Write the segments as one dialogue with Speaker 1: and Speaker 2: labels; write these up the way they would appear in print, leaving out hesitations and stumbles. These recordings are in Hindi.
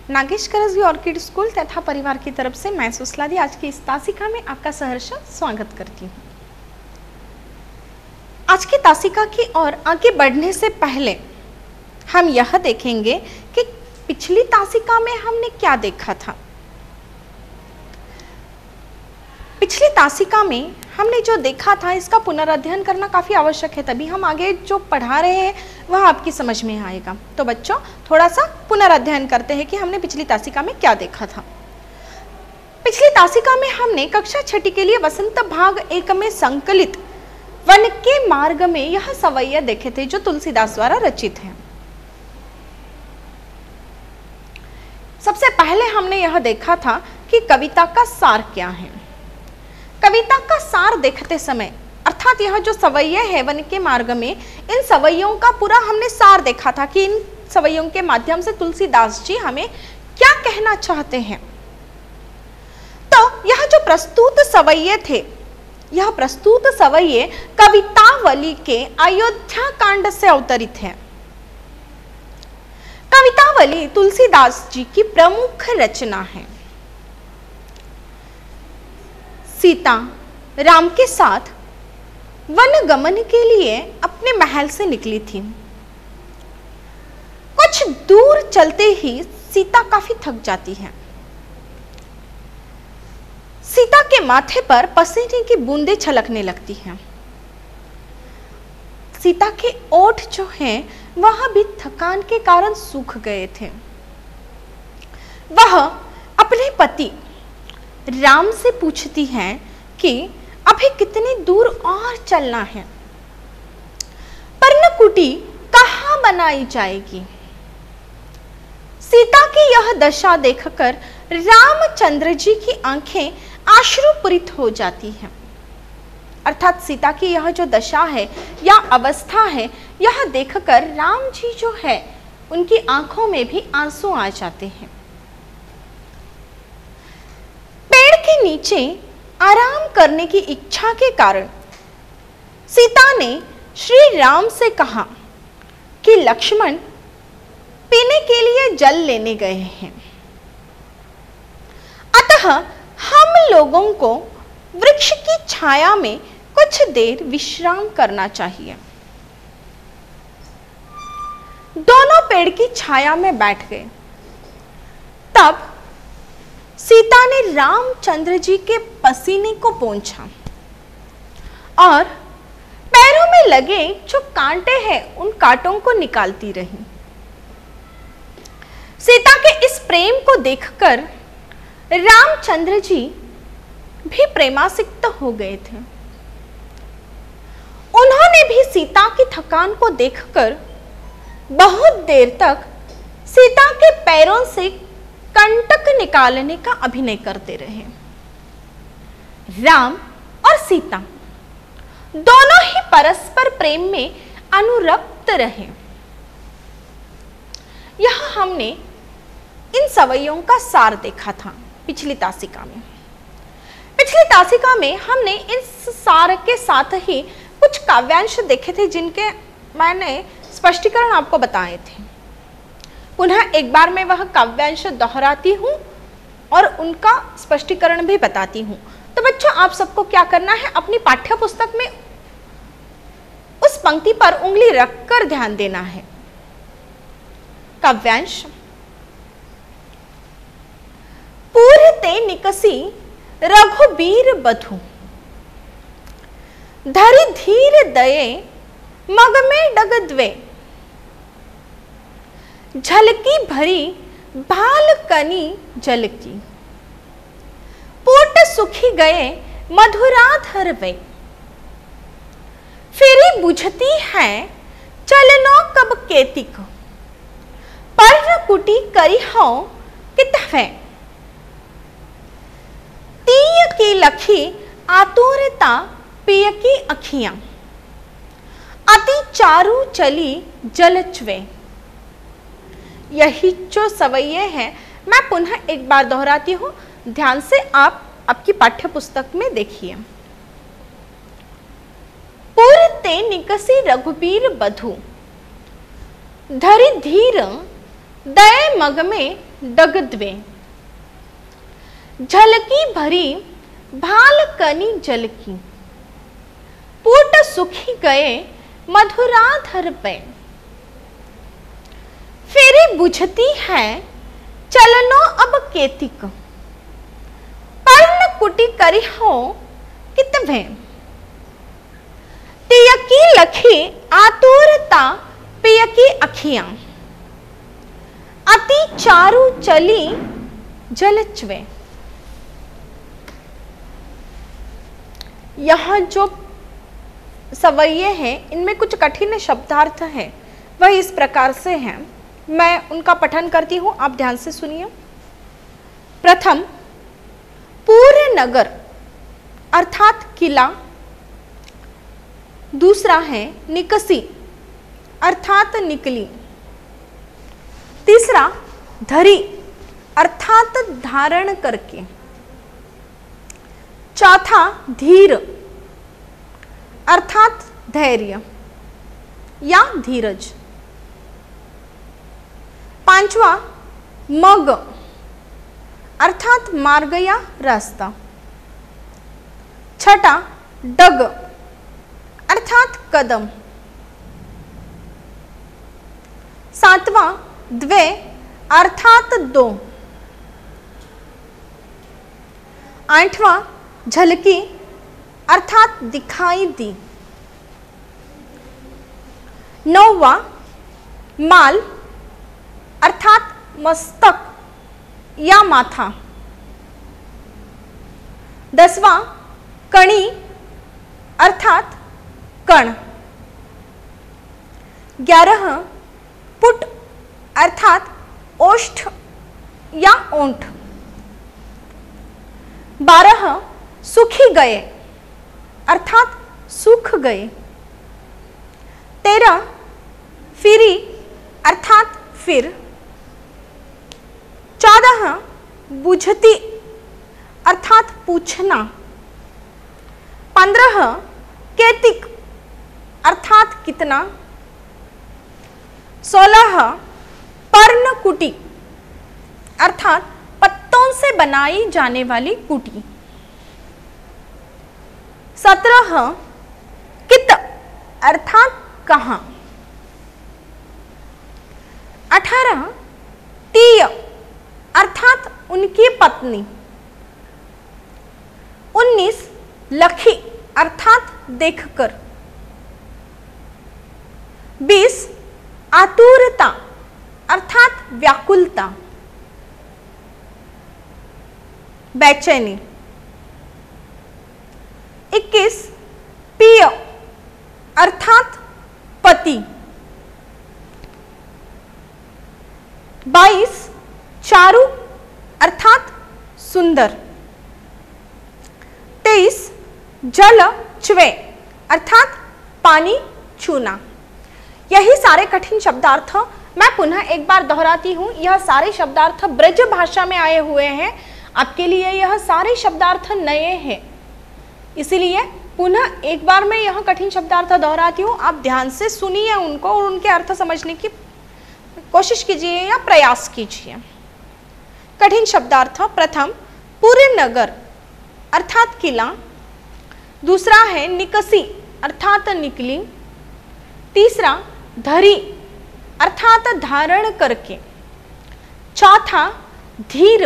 Speaker 1: नागेश करजगी ऑर्किड स्कूल तथा परिवार की तरफ से मैं सुस्लादी आज की इस तासिका में आपका सहर्ष स्वागत करती हूँ। आज की तासिका की ओर आगे बढ़ने से पहले हम यह देखेंगे कि पिछली तासिका में हमने क्या देखा था। पिछली तासिका में हमने जो देखा था इसका पुनराध्ययन करना काफ़ी आवश्यक है, तभी हम आगे जो पढ़ा रहे हैं वह आपकी समझ में आएगा। तो बच्चों थोड़ा सा पुनराध्ययन करते हैं कि हमने पिछली तासिका में क्या देखा था। पिछली तासिका में हमने कक्षा 6 के लिए वसंत भाग 1 में संकलित वन के मार्ग में यह सवैया देखे थे जो तुलसीदास द्वारा रचित है। सबसे पहले हमने यह देखा था कि कविता का सार क्या है। कविता का सार देखते समय अर्थात यह जो सवैया है वन के मार्ग में, इन सवैयों का पूरा हमने सार देखा था कि इन सवैयों के माध्यम से तुलसीदास जी हमें क्या कहना चाहते हैं। तो यह जो प्रस्तुत सवैये थे, यह प्रस्तुत सवैये कवितावली के अयोध्या कांड से अवतरित है। कवितावली तुलसीदास जी की प्रमुख रचना है। सीता राम के साथ वन गमन के लिए अपने महल से निकली थी। कुछ दूर चलते ही सीता काफी थक जाती है। सीता के माथे पर पसीने की बूंदें छलकने लगती हैं। सीता के ओठ जो हैं वह भी थकान के कारण सूख गए थे। वह अपने पति राम से पूछती हैं कि अभी कितनी दूर और चलना है, पर्णकुटी कहाँ बनाई जाएगी। सीता की यह दशा देखकर रामचंद्र जी की आंखें आश्रुपूरित हो जाती हैं। अर्थात सीता की यह जो दशा है या अवस्था है, यह देखकर राम जी जो है उनकी आंखों में भी आंसू आ जाते हैं। पेड़ के नीचे आराम करने की इच्छा के कारण सीता ने श्री राम से कहा कि लक्ष्मण पीने के लिए जल लेने गए हैं, अतः हम लोगों को वृक्ष की छाया में कुछ देर विश्राम करना चाहिए। दोनों पेड़ की छाया में बैठ गए। तब सीता ने रामचंद्र जी के पसीने को पोंछा और पैरों में लगे जो कांटे हैं उन कांटों को निकालती रही। सीता के इस प्रेम को देखकर रामचंद्र जी भी प्रेमासिक्त हो गए थे। उन्होंने भी सीता की थकान को देखकर बहुत देर तक सीता के पैरों से कंटक निकालने का अभिनय करते रहे। राम और सीता दोनों ही परस्पर प्रेम में अनुरक्त रहे। यह हमने इन सवैयों का सार देखा था पिछली तासिका में। पिछली तासिका में हमने इस सार के साथ ही कुछ काव्यांश देखे थे जिनके मैंने स्पष्टीकरण आपको बताए थे। पुनः एक बार मैं वह काव्यांश दोहराती हूँ और उनका स्पष्टीकरण भी बताती हूँ। तो बच्चों आप सबको क्या करना है, अपनी पाठ्य पुस्तक में उस पंक्ति पर उंगली रखकर ध्यान देना है। काव्यांश। पूरते निकसी रघुबीर बधु, धरि धीर दये मग में डग द्वे, झलकी भरी बालकनी जलकी, पोट सुखी गए मधुराधर वे, फिरी बुझती है चलनो कब केतिक, पर्णकुटी करी हो कितवे, तीय की लखी आतुरता पिय की अखियां, अति चारू चली जलचवे। यही जो सवैये हैं मैं पुनः एक बार दोहराती हूँ, ध्यान से आप आपकी पाठ्य पुस्तक में देखिए। पूरते निकसी रघुबीर बधु, धरि धीर दए मग में डग द्वे, झलकी भरी भाल कनी जल की, पूट सुखी गए मधुराधर पे, फेरी बुझती है चलनो अब केतिक, पर्ण कुटी करी हो कितभे, तिय की लखी आतुरता पिय की अखियां, अति चारु चली जलचवे। यहाँ जो सवैये हैं इनमें कुछ कठिन शब्दार्थ हैं, वह इस प्रकार से हैं। मैं उनका पठन करती हूँ, आप ध्यान से सुनिए। प्रथम, पूरे नगर अर्थात किला। दूसरा है निकसी अर्थात निकली। तीसरा धरी अर्थात धारण करके। चौथा धीर अर्थात धैर्य या धीरज। पांचवा मग अर्थात मार्ग या रास्ता। छठा डग अर्थात कदम। सातवां द्वे अर्थात दो। आठवां झलकी अर्थात दिखाई दी। नौवां माल अर्थात मस्तक या माथा। 10वां कणी अर्थात कण। 11 पुट अर्थात ओष्ठ या ओंठ। 12 सुखी गए अर्थात सूख गए। 13 फिरी अर्थात फिर। 14 बुझती अर्थात पूछना। 15 केतिक अर्थात कितना। 16 पर्णकुटी अर्थात पत्तों से बनाई जाने वाली कुटी। 17 कित अर्थात कहाँ। 18 तीय अर्थात उनकी पत्नी। 19 लखी अर्थात देखकर। 20 आतुरता अर्थात व्याकुलता, बेचैनी। 21 पिय अर्थात पति। 22 चारु अर्थात सुंदर। 23 जल च्वे अर्थात पानी छूना। यही सारे कठिन शब्दार्थ मैं पुनः एक बार दोहराती हूँ। यह सारे शब्दार्थ ब्रज भाषा में आए हुए हैं। आपके लिए यह सारे शब्दार्थ नए हैं, इसीलिए पुनः एक बार मैं यह कठिन शब्दार्थ दोहराती हूँ। आप ध्यान से सुनिए उनको और उनके अर्थ समझने की कोशिश कीजिए या प्रयास कीजिए। कठिन शब्दार्थ, प्रथम पूरे नगर अर्थात किला। दूसरा है निकसी अर्थात निकली। तीसरा धरी अर्थात धारण करके। चौथा धीर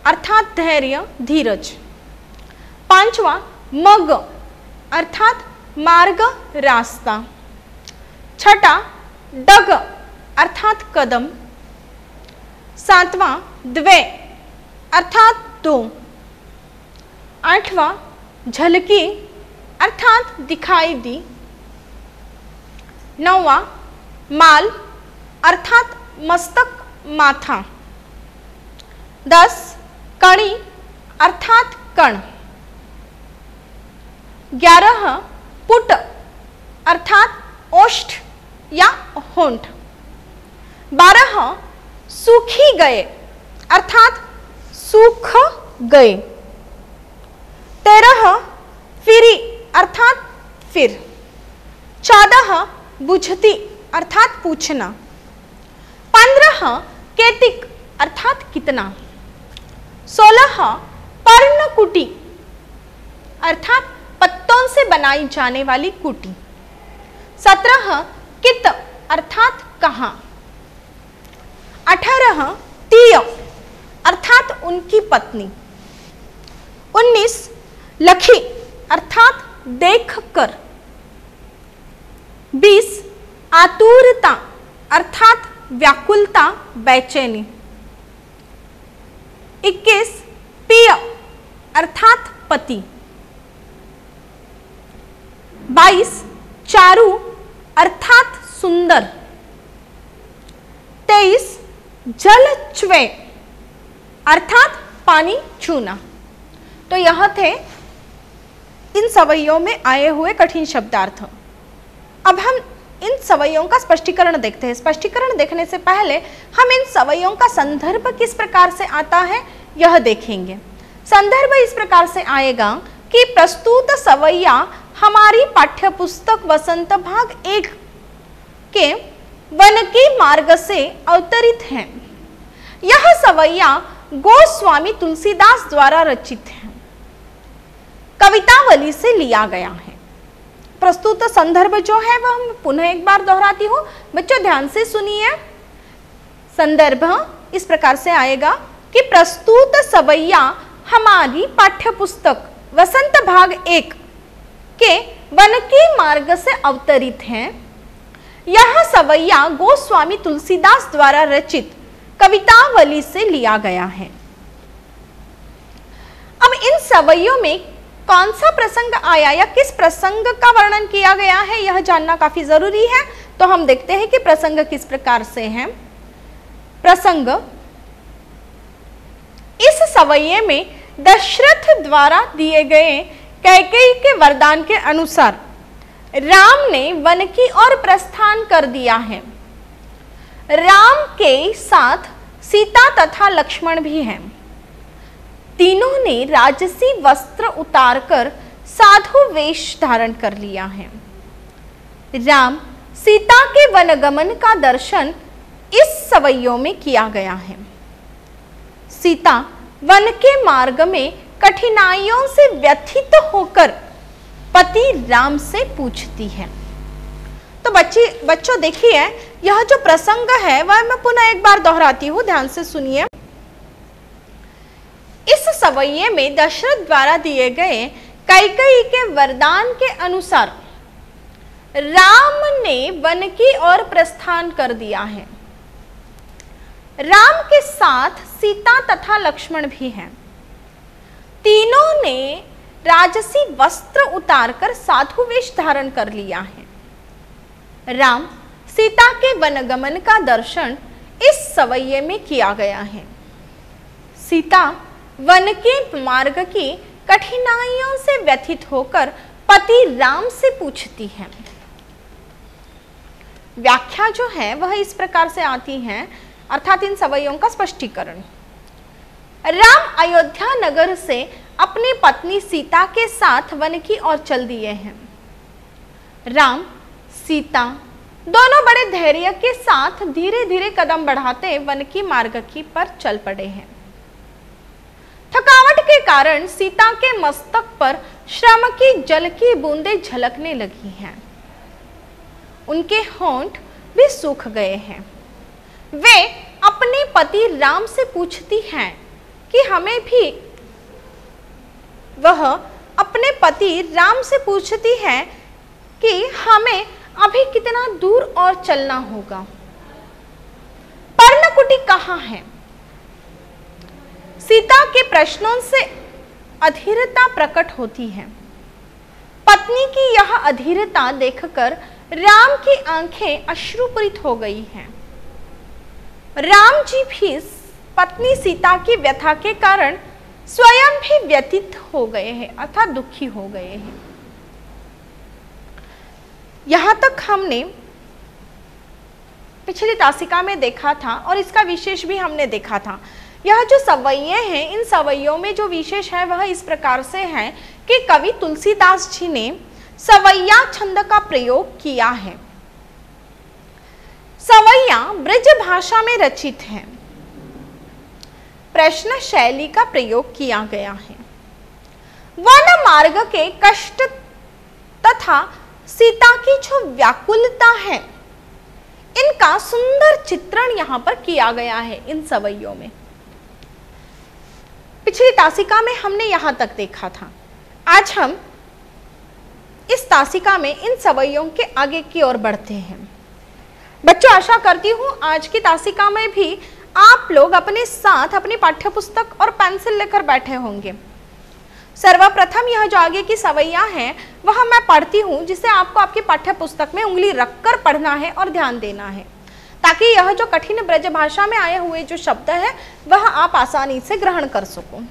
Speaker 1: अर्थात धैर्य, धीरज। 5वां मग अर्थात मार्ग, रास्ता। 6ठा डग अर्थात कदम। 7वां द्वे अर्थात दो। 8वां झलकी अर्थात दिखाई दी। 9वां माल अर्थात मस्तक, माथा। 10 कणी अर्थात कण। 11 पुट अर्थात ओष्ठ या होंठ। 12 सूखी गए अर्थात सूख गए। 13 फिरी अर्थात फिर। 14 बुझती अर्थात पूछना। 15 केतिक अर्थात कितना। 16 पर्णकुटी अर्थात पत्तों से बनाई जाने वाली कुटी। 17 कित अर्थात कहां। 18 तीय अर्थात उनकी पत्नी। 19 लखी अर्थात देखकर। 20 आतुरता अर्थात व्याकुलता, बेचैनी। 21 पिय अर्थात पति। 22 चारु अर्थात सुंदर। 23 जलच्वे अर्थात पानी छूना। तो यह थे इन सवैयों में आए हुए कठिन शब्दार्थ। अब हम इन सवैयों का स्पष्टीकरण देखते हैं। स्पष्टीकरण देखने से पहले हम इन सवैयों का संदर्भ किस प्रकार से आता है यह देखेंगे। संदर्भ इस प्रकार से आएगा कि प्रस्तुत सवैया हमारी पाठ्यपुस्तक वसंत भाग 1 के वन के मार्ग से अवतरित है। यह सवैया गोस्वामी तुलसीदास द्वारा रचित है, कवितावली से लिया गया है। प्रस्तुत संदर्भ जो है वह हम पुनः एक बार दोहराती हूँ, बच्चों ध्यान से सुनिए। संदर्भ इस प्रकार से आएगा कि प्रस्तुत सवैया हमारी पाठ्यपुस्तक वसंत भाग 1 के वन के मार्ग से अवतरित है। यह सवैया गोस्वामी तुलसीदास द्वारा रचित कवितावली से लिया गया है। अब इन सवैयों में कौन सा प्रसंग आया या किस प्रसंग का वर्णन किया गया है यह जानना काफी जरूरी है। तो हम देखते हैं कि प्रसंग किस प्रकार से है। प्रसंग इस सवैये में दशरथ द्वारा दिए गए कैकेयी के वरदान के अनुसार राम ने वन की ओर प्रस्थान कर दिया है। राम के साथ सीता तथा लक्ष्मण भी हैं। तीनों ने राजसी वस्त्र उतारकर साधु वेश धारण कर लिया है। राम सीता के वनगमन का दर्शन इस सवैयों में किया गया है। सीता वन के मार्ग में कठिनाइयों से व्यथित होकर पति राम से पूछती है। तो बच्चों देखिए, यह जो प्रसंग है वह मैं पुनः एक बार दोहराती हूं, ध्यान से सुनिए। इस सवैये में दशरथ द्वारा दिए गए कैकेयी के वरदान के अनुसार राम ने वन की ओर प्रस्थान कर दिया है। राम के साथ सीता तथा लक्ष्मण भी हैं। तीनों ने राजसी वस्त्र उतारकर साधु वेश धारण कर लिया है। राम सीता के वनगमन का दर्शन इस सवैये में किया गया है। सीता वन के मार्ग की कठिनाइयों से व्यथित होकर पति राम से पूछती है। व्याख्या जो है वह इस प्रकार से आती है, अर्थात इन सवैयों का स्पष्टीकरण। राम अयोध्या नगर से अपनी पत्नी सीता के साथ वन की ओर चल दिए हैं। राम सीता दोनों बड़े धैर्य के साथ धीरे धीरे कदम बढ़ाते वन की मार्ग की पर चल पड़े हैं। थकावट के कारण सीता के मस्तक पर श्रम की जल की बूंदें झलकने लगी हैं। उनके होंठ भी सूख गए हैं। वे अपने पति राम से पूछती हैं कि हमें भी वह अपने पति राम से पूछती है कि हमें अभी कितना दूर और चलना होगा। पर्णकुटी कहाँ है? सीता के प्रश्नों से अधीरता प्रकट होती है। पत्नी की यह अधीरता देखकर राम की आंखें अश्रुपूरित हो गई हैं। राम जी भी पत्नी सीता की व्यथा के कारण स्वयं भी व्यथित हो गए हैं, अर्थात दुखी हो गए हैं। यहां तक हमने पिछली तासिका में देखा था और इसका विशेष भी हमने देखा था। यह जो सवैये हैं, इन सवैयों में जो विशेष है वह इस प्रकार से है कि कवि तुलसीदास जी ने सवैया छंद का प्रयोग किया है। सवैया ब्रज भाषा में रचित है। प्रश्न शैली का प्रयोग किया गया है। वन मार्ग के कष्ट तथा सीता की जो व्याकुलता है, इनका सुंदर चित्रण यहां पर किया गया है इन सवैयों में। पिछली तासिका में हमने यहां तक देखा था। आज हम इस तासिका में इन सवैयों के आगे की ओर बढ़ते हैं। बच्चों, आशा करती हूं आज की तासिका में भी आप लोग अपने साथ अपनी पाठ्यपुस्तक और पेंसिल लेकर बैठे होंगे। सर्वप्रथम यह जो आगे की सवैयां हैं वह मैं पढ़ती हूं, जिसे आपको आपकी पाठ्यपुस्तक में उंगली रखकर पढ़ना है और ध्यान देना है, ताकि यह जो कठिन ब्रज भाषा में आए हुए जो शब्द है वह आप आसानी से ग्रहण कर सको।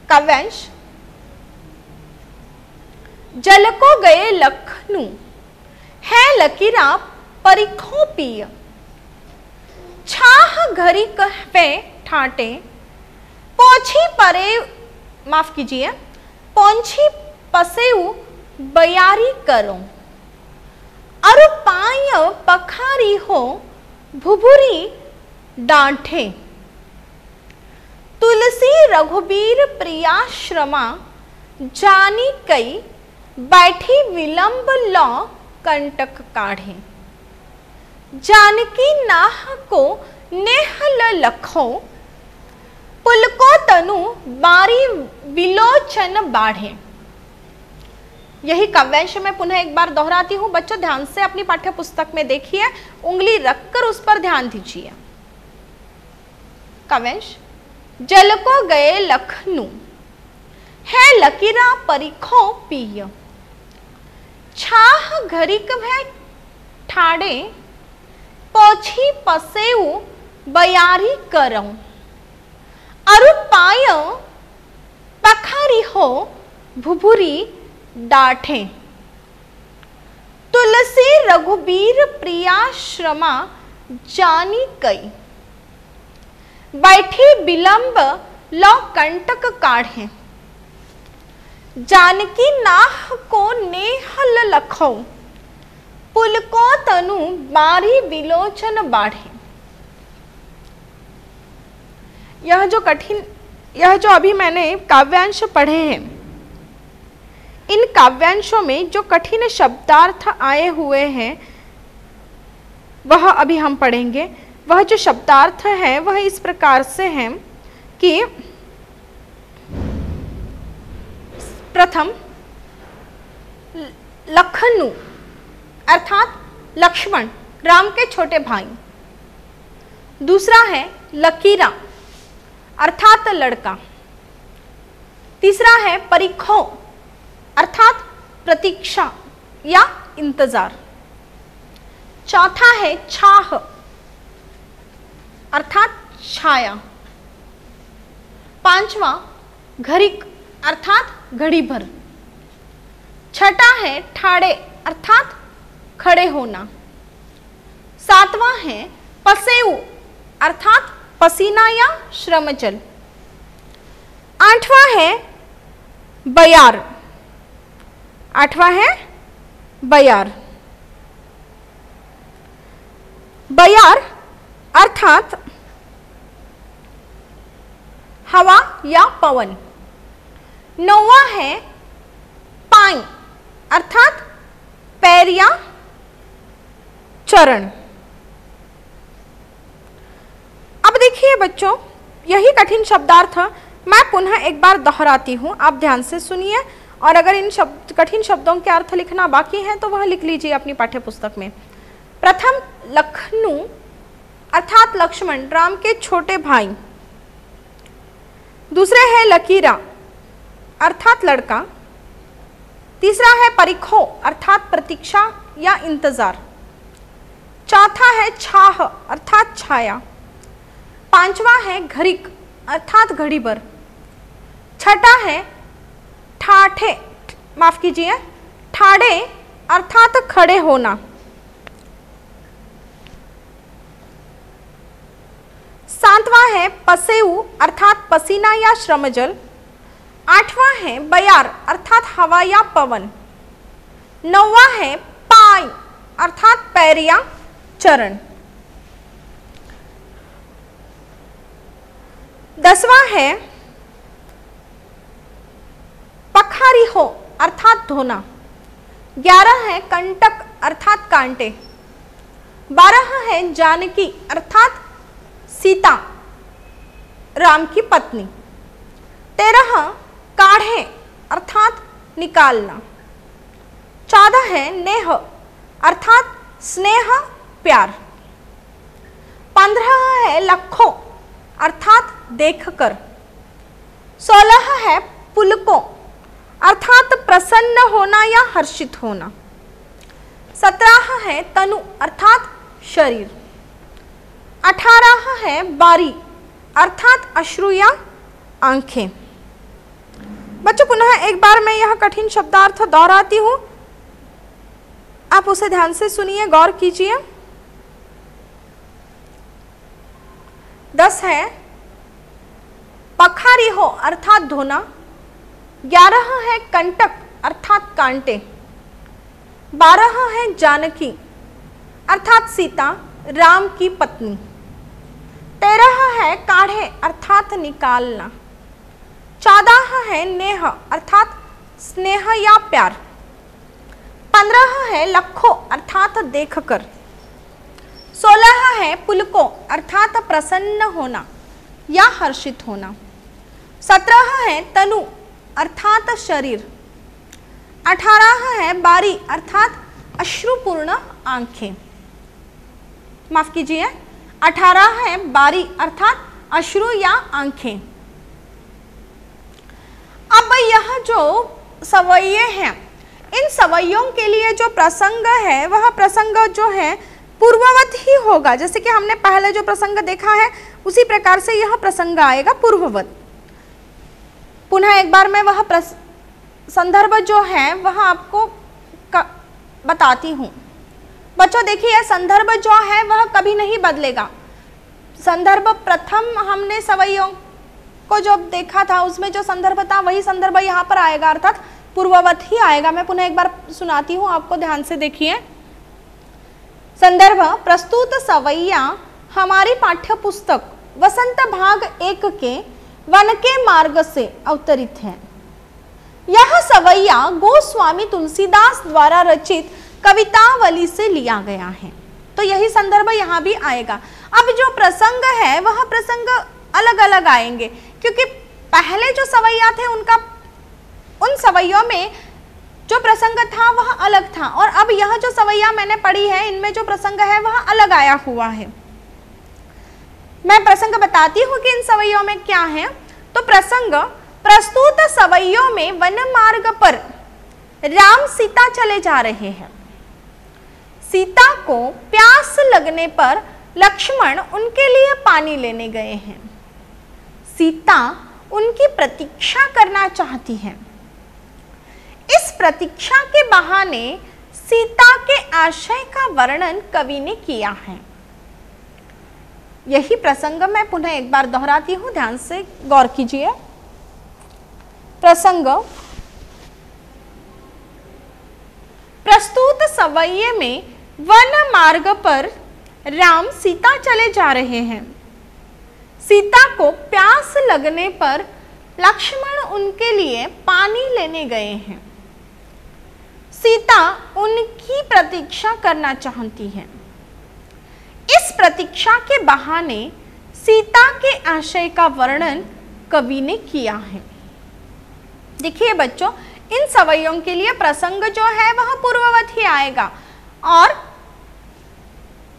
Speaker 1: काव्यांश। जल को गए लखनऊ, है लकीरा परिखों पिय, छाह घरी कहवे ठाटे, पोछी परे, माफ कीजिए, पोंछी पसेऊ बयारी करो, अरु पाय पखारी हो भुभुरी डांठे, तुलसी रघुबीर प्रियाश्रमा, जानी कई बैठी विलंब लौ कंटक काढ़े, जानकी नाह को नेहल लखो, पुलको तनु बारी विलोचन बाढ़े। यही काव्यांश में पुनः एक बार दोहराती हूं। बच्चों, ध्यान से अपनी पाठ्य पुस्तक में देखिए, उंगली रखकर उस पर ध्यान दीजिए। काव्यांश। जल को गए लखनऊ, है लकीरा परिखों पिय, छाह घरिक भय ठाड़े, पोछी पसेऊ बयारी करऊं, अरु पाय पखारी हो भुभुरी डाठे, तुलसी रघुबीर प्रियाश्रमा, जानी कई बैठी विलंब लौ कंटक काढ़े, जानकी नाह को नेहल लखो, पुलको तनु बारी विलोचन बाढ़े। यह जो अभी मैंने काव्यांश पढ़े हैं, इन काव्यांशों में जो कठिन शब्दार्थ आए हुए हैं वह अभी हम पढ़ेंगे। वह जो शब्दार्थ है वह इस प्रकार से हैं कि प्रथम लखनऊ अर्थात लक्ष्मण, राम के छोटे भाई। दूसरा है लकीरा अर्थात लड़का। तीसरा है परिखों अर्थात प्रतीक्षा या इंतजार। चौथा है छाह अर्थात छाया। पांचवा घरिक अर्थात घड़ी भर। छठा है ठाड़े अर्थात खड़े होना। सातवां है पसेऊ अर्थात पसीना या श्रम जल। आठवां है बयार। आठवां है बयार। बयार अर्थात हवा या पवन। नौवां है पाई अर्थात पैर या चरण। अब देखिए बच्चों, यही कठिन शब्दार्थ मैं पुनः एक बार दोहराती हूं, आप ध्यान से सुनिए। और अगर इन कठिन शब्दों के अर्थ लिखना बाकी है तो वह लिख लीजिए अपनी पाठ्य पुस्तक में। प्रथम लखनऊ अर्थात लक्ष्मण, राम के छोटे भाई। दूसरे है लकीरा अर्थात लड़का। तीसरा है परिखो अर्थात प्रतीक्षा या इंतजार। चौथा है छाह अर्थात छाया। पांचवा है घरिक अर्थात घड़ी भर। छठा है ठाठे, माफ कीजिए, ठाड़े अर्थात खड़े होना। सातवां है पसेऊ अर्थात पसीना या श्रमजल। आठवां है बयार अर्थात हवा या पवन। नौवां है पाय अर्थात पैर या चरण। 10वां है पखारी हो अर्थात धोना। 11 है कंटक अर्थात कांटे। 12 है जानकी अर्थात सीता राम की पत्नी। 13 काढ़े अर्थात निकालना। 14 है नेह अर्थात स्नेह प्यार। 15 है लखो अर्थात देखकर। 16 है पुलको अर्थात प्रसन्न होना या हर्षित होना। 17 है तनु अर्थात शरीर। 18 है बारी अर्थात अश्रु या आंखें। बच्चों पुनः एक बार मैं यह कठिन शब्दार्थ दोहराती हूं, आप उसे ध्यान से सुनिए, गौर कीजिए। 10 है पखारी हो अर्थात धोना। 11 है कंटक अर्थात कांटे। 12 है जानकी अर्थात सीता राम की पत्नी। 13 है काढ़े अर्थात निकालना। 14 है नेह अर्थात स्नेह या प्यार। 15 है लखो अर्थात देखकर। 16 है पुलको अर्थात प्रसन्न होना या हर्षित होना। 17 है तनु अर्थात शरीर। 18 है बारी अर्थात अश्रुपूर्ण आंखें। माफ कीजिए, 18 है बारी अर्थात अश्रु या आंखें। अब यह जो सवय्ये हैं, इन सवय्यों के लिए जो प्रसंग है वह प्रसंग जो है पूर्ववत ही होगा। जैसे कि हमने पहले जो प्रसंग देखा है उसी प्रकार से यह प्रसंग आएगा पूर्ववत। पुनः एक बार मैं वह संदर्भ जो है वह आपको बताती हूँ। बच्चों देखिए, संदर्भ जो है वह कभी नहीं बदलेगा। संदर्भ प्रथम हमने सवय्यों को जो देखा था उसमें जो संदर्भ था वही संदर्भ यहाँ पर आएगा, अर्थात पूर्ववत ही आएगा। मैं पुनः एक बार सुनाती हूँ, आपको ध्यान से देखिए। संदर्भ प्रस्तुत सवैया हमारी पाठ्य पुस्तक वसंत भाग 1 के वन के मार्ग से अवतरित है। यह सवैया गोस्वामी तुलसीदास द्वारा रचित कवितावली से लिया गया है। तो यही संदर्भ यहाँ भी आएगा। अब जो प्रसंग है वह प्रसंग अलग अलग आएंगे, क्योंकि पहले जो सवैया थे उनका उन सवैयों में जो प्रसंग था वह अलग था, और अब यह जो सवैया मैंने पढ़ी है इनमें जो प्रसंग है वह अलग आया हुआ है। मैं प्रसंग बताती हूँ कि इन सवैयों में क्या है। तो प्रसंग प्रस्तुत सवैयों में वन मार्ग पर राम सीता चले जा रहे हैं। सीता को प्यास लगने पर लक्ष्मण उनके लिए पानी लेने गए हैं। सीता उनकी प्रतीक्षा करना चाहती है। इस प्रतीक्षा के बहाने सीता के आशय का वर्णन कवि ने किया है। यही प्रसंग मैं पुनः एक बार दोहराती हूं, ध्यान से गौर कीजिए। प्रसंग प्रस्तुत सवैये में वन मार्ग पर राम सीता चले जा रहे हैं। सीता को प्यास लगने पर लक्ष्मण उनके लिए पानी लेने गए हैं। सीता उनकी प्रतीक्षा करना चाहती है। इस प्रतीक्षा के बहाने सीता के आशय का वर्णन कवि ने किया है। देखिए बच्चों, इन सवैयों के लिए प्रसंग जो है वह पूर्ववत ही आएगा, और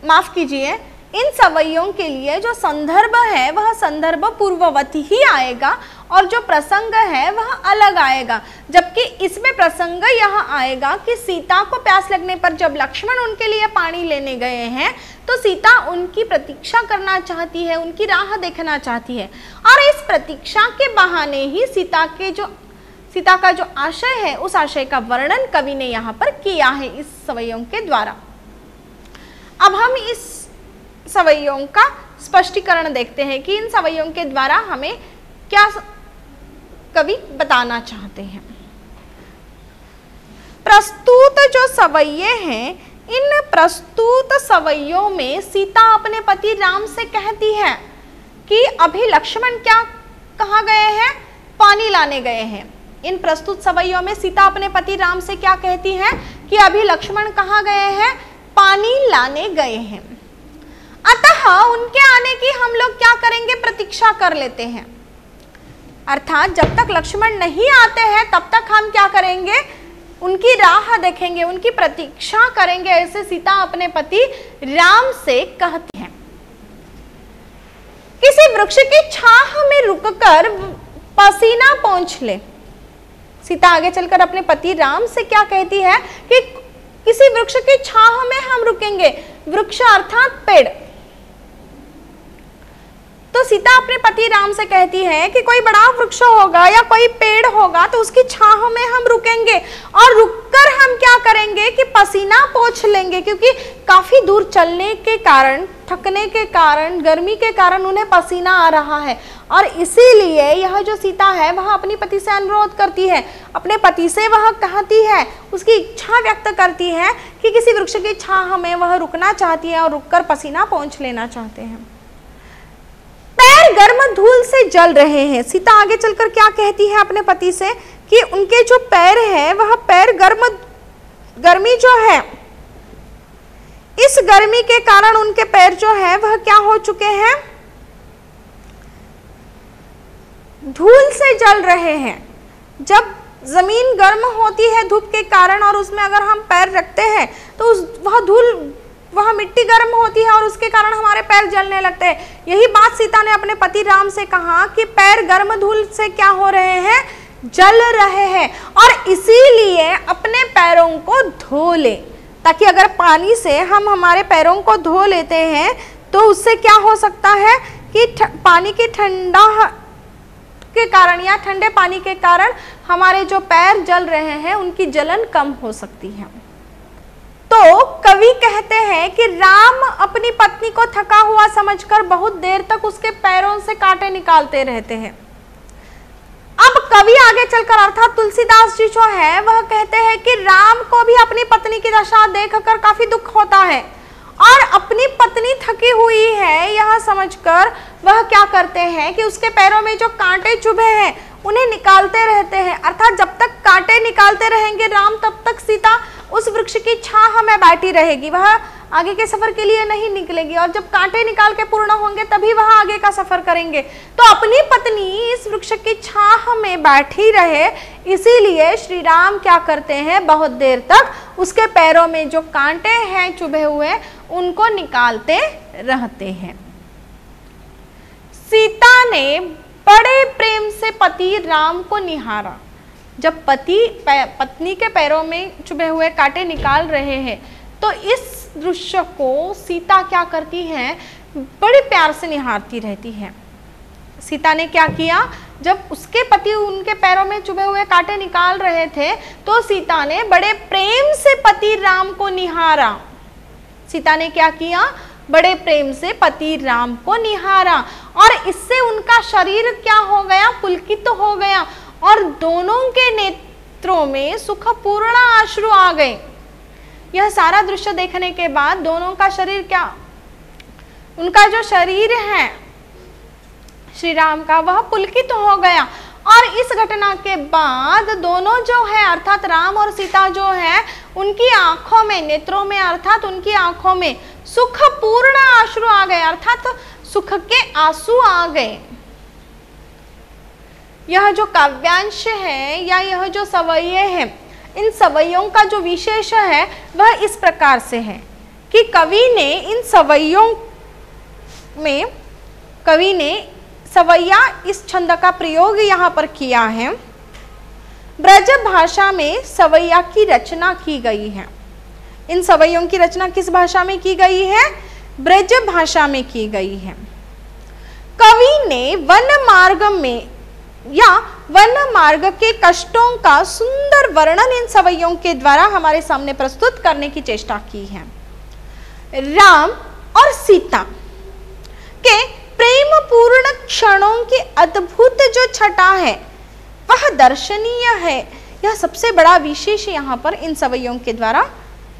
Speaker 1: माफ कीजिए, इन सवैयों के लिए जो संदर्भ है वह संदर्भ पूर्ववत ही आएगा, और जो प्रसंग है वह अलग आएगा। जबकि इसमें प्रसंग यह आएगा कि सीता को प्यास लगने पर जब लक्ष्मण उनके लिए पानी लेने गए हैं तो सीता उनकी प्रतीक्षा करना चाहती है, उनकी राह देखना चाहती है, और इस प्रतीक्षा के बहाने ही सीता का जो आशय है उस आशय का वर्णन कवि ने यहाँ पर किया है इस सवैयों के द्वारा। अब हम इस सवैयों का स्पष्टीकरण देखते हैं कि इन सवैयों के द्वारा हमें क्या कवि बताना चाहते हैं। प्रस्तुत जो सवैये हैं, इन प्रस्तुत सवैयों में सीता अपने पति राम से कहती है कि अभी लक्ष्मण क्या कहाँ गए हैं, पानी लाने गए हैं। इन प्रस्तुत सवैयों में सीता अपने पति राम से क्या कहती है कि अभी लक्ष्मण कहाँ गए हैं, पानी लाने गए हैं। अतः उनके आने की हम लोग क्या करेंगे, प्रतीक्षा कर लेते हैं। अर्थात जब तक लक्ष्मण नहीं आते हैं तब तक हम क्या करेंगे, उनकी राह देखेंगे, उनकी प्रतीक्षा करेंगे। ऐसे सीता अपने पति राम से कहती हैं। किसी वृक्ष की छाह में रुककर पसीना पोंछ ले। सीता आगे चलकर अपने पति राम से क्या कहती है कि किसी वृक्ष की छाह में हम रुकेंगे। वृक्ष अर्थात पेड़। तो सीता अपने पति राम से कहती है कि कोई बड़ा वृक्ष होगा या कोई पेड़ होगा तो उसकी छाह में हम रुकेंगे और रुककर हम क्या करेंगे कि पसीना पोंछ लेंगे, क्योंकि काफी दूर चलने के कारण, थकने के कारण, गर्मी के कारण उन्हें पसीना आ रहा है। और इसीलिए यह जो सीता है वह अपनी पति से अनुरोध करती है, अपने पति से वह कहती है, उसकी इच्छा व्यक्त करती है कि किसी वृक्ष की छाह में वह रुकना चाहती है और रुककर पसीना पोंछ लेना चाहते हैं। पैर गर्म धूल से जल रहे हैं। सीता आगे चलकर क्या कहती है अपने पति से कि उनके जो पैर हैं वह पैर गर्मी जो है, इस गर्मी के कारण उनके पैर जो है वह क्या हो चुके हैं, धूल से जल रहे हैं। जब जमीन गर्म होती है धूप के कारण और उसमें अगर हम पैर रखते हैं तो वह मिट्टी गर्म होती है और उसके कारण हमारे पैर जलने लगते हैं। यही बात सीता ने अपने पति राम से कहा कि पैर गर्म धूल से क्या हो रहे हैं, जल रहे हैं, और इसीलिए अपने पैरों को धो ले, ताकि अगर पानी से हम हमारे पैरों को धो लेते हैं तो उससे क्या हो सकता है कि पानी की ठंडा के कारण या ठंडे पानी के कारण हमारे जो पैर जल रहे हैं उनकी जलन कम हो सकती है। तो कवि कहते हैं कि राम अपनी पत्नी को थका हुआ समझकर बहुत देर तक उसके पैरों से कांटे निकालते रहते हैं। अब कवि आगे चलकर अर्थात तुलसीदास जी जो है वह कहते हैं कि राम को भी अपनी पत्नी की दशा देखकर काफी दुख होता है और अपनी पत्नी थकी हुई है यह समझकर वह क्या करते हैं कि उसके पैरों में जो कांटे चुभे हैं उन्हें निकालते रहते हैं। अर्थात जब तक कांटे निकालते रहेंगे राम तब तक सीता उस वृक्ष की छाह में बैठी रहेगी, वह आगे के सफर के लिए नहीं निकलेगी, और जब कांटे निकाल के पूर्ण होंगे तभी वह आगे का सफर करेंगे। तो अपनी पत्नी इस वृक्ष की छाह में बैठी रहे, इसीलिए श्री राम क्या करते हैं, बहुत देर तक उसके पैरों में जो कांटे हैं चुभे हुए उनको निकालते रहते हैं। सीता ने बड़े प्रेम से पति राम को निहारा। जब पति पत्नी के पैरों में चुभे हुए कांटे निकाल रहे हैं तो इस दृश्य को सीता क्या करती है, बड़े प्यार से निहारती रहती है। सीता ने क्या किया, जब उसके पति उनके पैरों में चुभे हुए कांटे निकाल रहे थे तो सीता ने बड़े प्रेम से पति राम को निहारा। सीता ने क्या किया, बड़े प्रेम से पति राम को निहारा और इससे उनका शरीर क्या हो गया, पुलकित हो गया और दोनों के नेत्रों में सुखपूर्ण अश्रु आ गए। यह सारा दृश्य देखने के बाद दोनों का शरीर क्या, उनका जो शरीर है श्री राम का वह पुलकित हो गया और इस घटना के बाद दोनों जो है अर्थात राम और सीता जो है उनकी आंखों में, नेत्रों में अर्थात उनकी आंखों में सुखपूर्ण अश्रु आ गए, अर्थात सुख के आंसू आ गए। यह जो काव्यांश है या यह जो सवैये हैं, इन सवैयों का जो विशेष है वह इस प्रकार से है कि कवि ने इन सवैयों में, कवि ने सवैया इस छंद का प्रयोग यहाँ पर किया है। ब्रज भाषा में सवैया की रचना की गई है। इन सवैयों की रचना किस भाषा में की गई है, ब्रज भाषा में की गई है। कवि ने वन मार्ग में या वन मार्ग के कष्टों का सुंदर वर्णन इन सवैयों के द्वारा हमारे सामने प्रस्तुत करने की चेष्टा की है। राम और सीता के प्रेम पूर्ण क्षणों की अद्भुत जो छटा है वह दर्शनीय है। यह सबसे बड़ा विशेष यहाँ पर इन सवैयों के द्वारा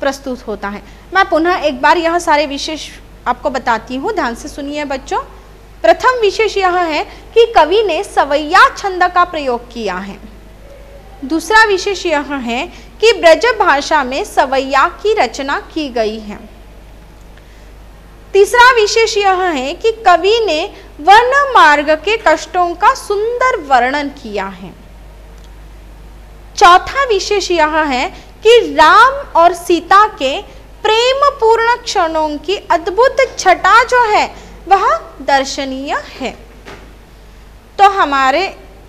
Speaker 1: प्रस्तुत होता है। मैं पुनः एक बार यह सारे विशेष आपको बताती हूँ, ध्यान से सुनिए बच्चों। प्रथम विशेष यह है कि कवि ने सवैया छंद का प्रयोग किया है। दूसरा विशेष यह है कि ब्रज भाषा में सवैया की रचना की गई है। तीसरा विशेष यह है कि कवि ने वन मार्ग के कष्टों का सुंदर वर्णन किया है। चौथा विशेष यह है कि राम और सीता के प्रेम पूर्ण क्षणों की अद्भुत छटा जो है वह दर्शनीय है। तो हमारे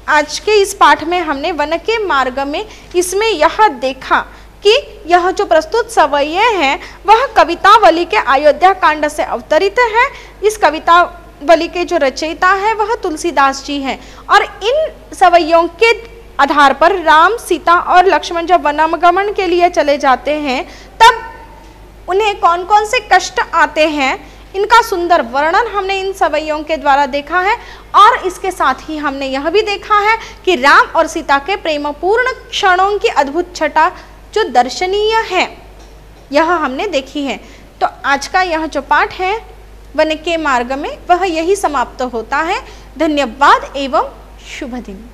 Speaker 1: आज के इस पाठ में हमने वन के मार्ग में इसमें यह देखा कि यह जो प्रस्तुत सवैये हैं वह कवितावली के अयोध्या कांड से अवतरित है। इस कवितावली के जो रचयिता है वह तुलसीदास जी हैं और इन सवैयों के आधार पर राम, सीता और लक्ष्मण जब वनागमन के लिए चले जाते हैं तब उन्हें कौन कौन से कष्ट आते हैं, इनका सुंदर वर्णन हमने इन सवैयों के द्वारा देखा है। और इसके साथ ही हमने यह भी देखा है कि राम और सीता के प्रेमपूर्ण क्षणों की अद्भुत छटा जो दर्शनीय है यह हमने देखी है। तो आज का यह जो पाठ है वन के मार्ग में वह यही समाप्त होता है। धन्यवाद एवं शुभ दिन।